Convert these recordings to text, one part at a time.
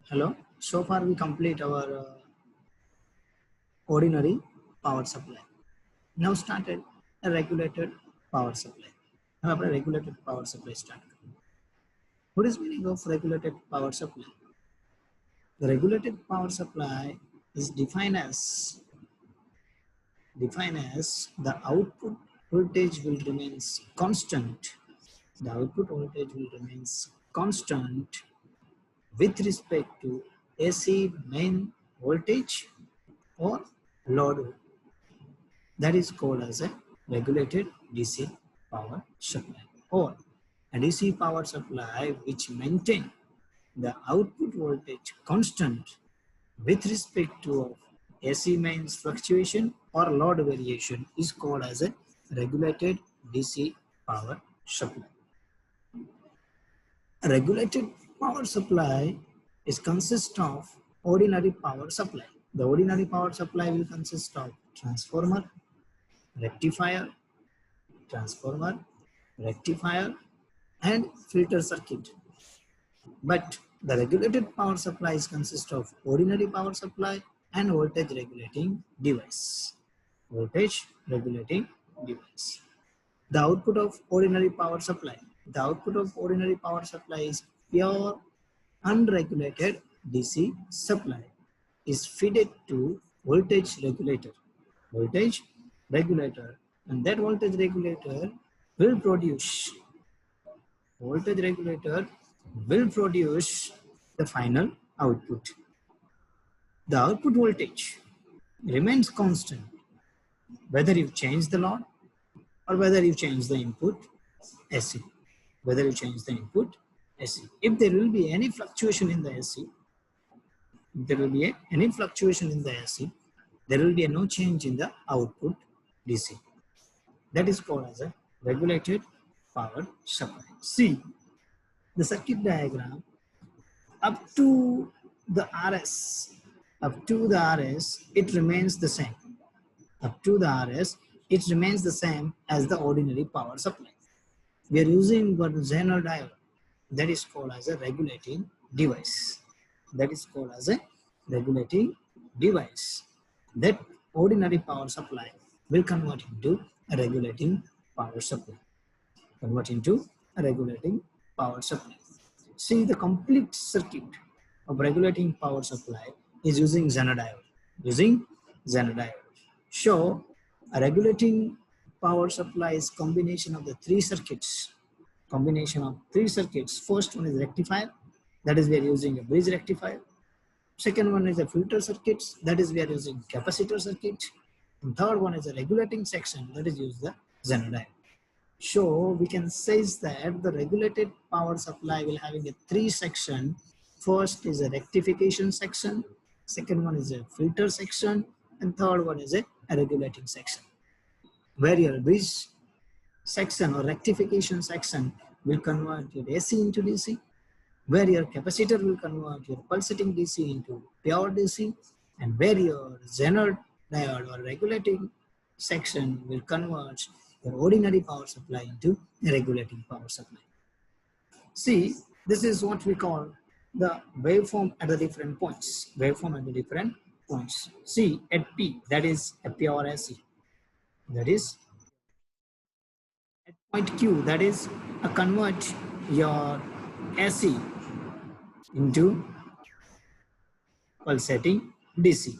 Hello. So far we complete our ordinary power supply. Now started a regulated power supply. Now આપણે regulated power supply start કરીએ. What is meaning of regulated power supply? The regulated power supply is defined as the output voltage will remain constant. The output voltage will remain constant with respect to AC main voltage or load. That is called as a regulated DC power supply, or a DC power supply which maintain the output voltage constant with respect to AC mains fluctuation or load variation is called as a regulated DC power supply. A regulated power supply is consist of ordinary power supply. The ordinary power supply will consist of transformer, rectifier, transformer, rectifier, and filter circuit. But the regulated power supply is consist of ordinary power supply and voltage regulating device. Voltage regulating device. The output of ordinary power supply. The output of ordinary power supply is pure unregulated DC supply is fed to voltage regulator. Voltage regulator, and that voltage regulator will produce the final output. The output voltage remains constant whether you change the load or whether you change the input AC. Whether you change the input AC. If there will be any fluctuation in the AC, there will be no change in the output DC. That is called as a regulated power supply. See the circuit diagram up to the RS. It remains the same. Up to the RS, it remains the same as the ordinary power supply. We are using one Zener diode. That is called as a regulating device. That ordinary power supply will convert into a regulating power supply. See the complete circuit of regulating power supply is using Zener diode. So a regulating power supply is combination of the three circuits. First one is rectifier. That is we are using a bridge rectifier. Second one is a filter circuit. That is we are using capacitor circuit. And third one is a regulating section. That is use the Zener diode. So we can say that the regulated power supply will having a three section. First is a rectification section. Second one is a filter section. And third one is a regulating section. Where your bridge section or rectification section will convert your AC into DC. Where your capacitor will convert your pulsating DC into pure DC. And where your Zener diode or regulating section will convert your ordinary power supply into a regulating power supply. See, this is what we call the waveform at the different points. See, at P, that is a pure AC. That is at point Q, that is a convert your AC into pulsating DC.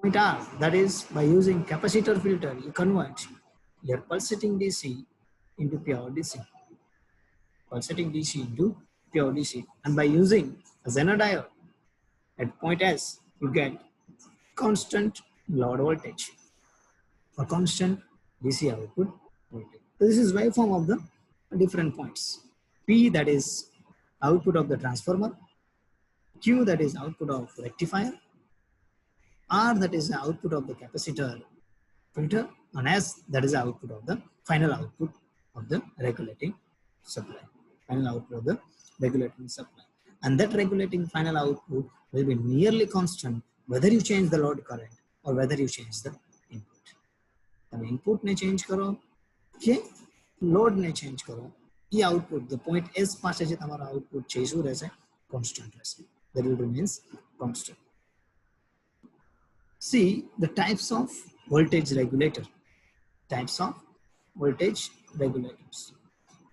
Point R, that is by using capacitor filter, you convert your pulsating DC into pure DC. And by using a Zener diode at point S, you get constant load voltage or constant DC output voltage. So this is waveform of the different points. P, that is output of the transformer. Q, that is output of rectifier. R, that is the output of the capacitor filter. And S, that is the output of the final output of the regulating supply. And that regulating final output will be nearly constant whether you change the load current or whether you change the input. તમે input ને change કરો કે load ને change કરો, એ output, the point S પાસે જે તમારો output છે શું રહેશે? constant. That will remains constant. See the types of voltage regulator. Types of voltage regulators.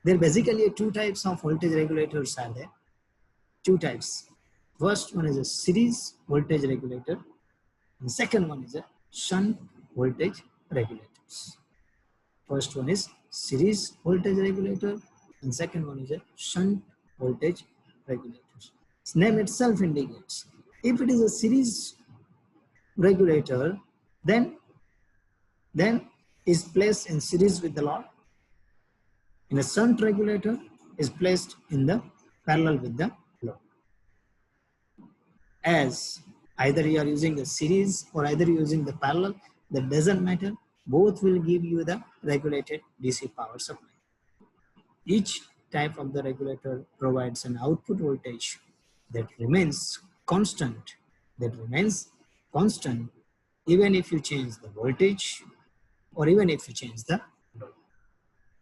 There are basically two types of voltage regulators are there. Two types. First one is a series voltage regulator, and second one is a shunt voltage regulators. First one is series voltage regulator, and second one is a shunt voltage regulator. Its name itself indicates if it is a series regulator, then is placed in series with the load. In a shunt regulator is placed in the parallel with the load. As either you are using the series or either using the parallel, that doesn't matter. Both will give you the regulated DC power supply. Each type of the regulator provides an output voltage that remains constant. Even if you change the voltage or even if you change the load.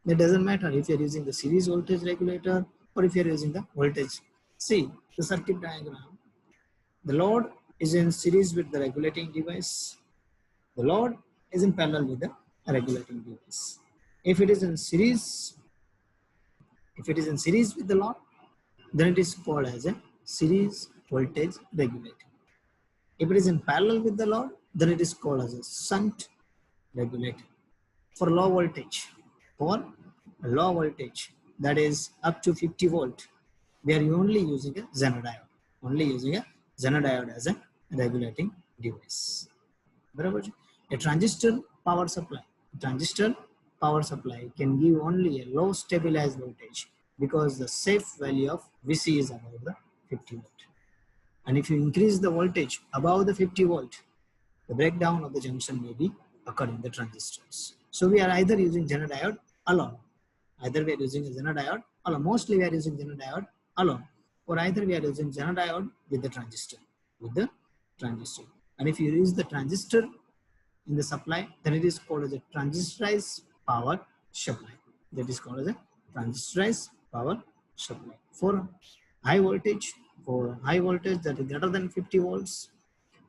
It doesn't matter if you're using the series voltage regulator or if you're using the voltage. See the circuit diagram. The load is in series with the regulating device. The load is in parallel with the regulating device. If it is in series with the load, then it is called as a series voltage regulator. If it is in parallel with the load, then it is called as a shunt regulator. For low voltage, that is up to 50 volt, we are only using a Zener diode as a regulating device. A transistor power supply can give only a low stabilized voltage because the safe value of Vc is above the 50 volt. And if you increase the voltage above the 50 volt, the breakdown of the junction may be occur in the transistors. So we are either using Zener diode alone. Mostly we are using Zener diode alone, or either we are using Zener diode with the transistor. And if you use the transistor in the supply, then it is called as a transistorized power supply. For high voltage that is greater than 50 volts,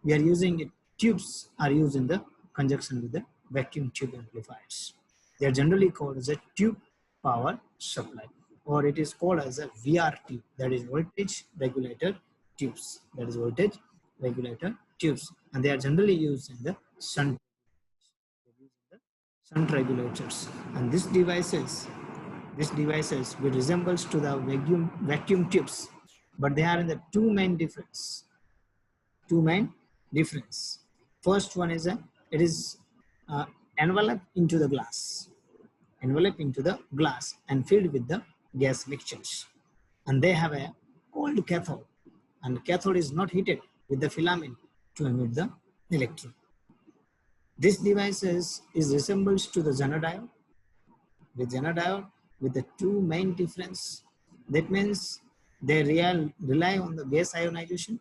we are using it. Tubes are used in the conjunction with the vacuum tube amplifiers. They are generally called as a tube power supply, or it is called as a VRT, that is voltage regulator tubes. And they are generally used in the shunt regulators. And these devices will resembles to the vacuum tubes, but they are in the two main difference. First one is it is enveloped into the glass and filled with the gas mixtures, and they have a cold cathode, and the cathode is not heated with the filament to emit the electron. This device is resembles to the Zener diode with the two main difference. That means they rely on the gas ionization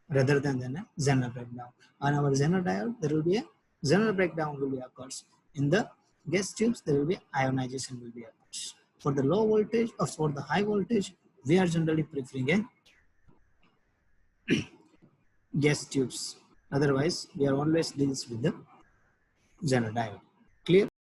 rather than the Zener breakdown. On our Zener diode, there will be a Zener breakdown will be occurs. In the gas tubes, there will be ionization will be occurs. For the low voltage or for the high voltage, we are generally preferring a gas tubes. Otherwise, we are always deals with the Zener diode.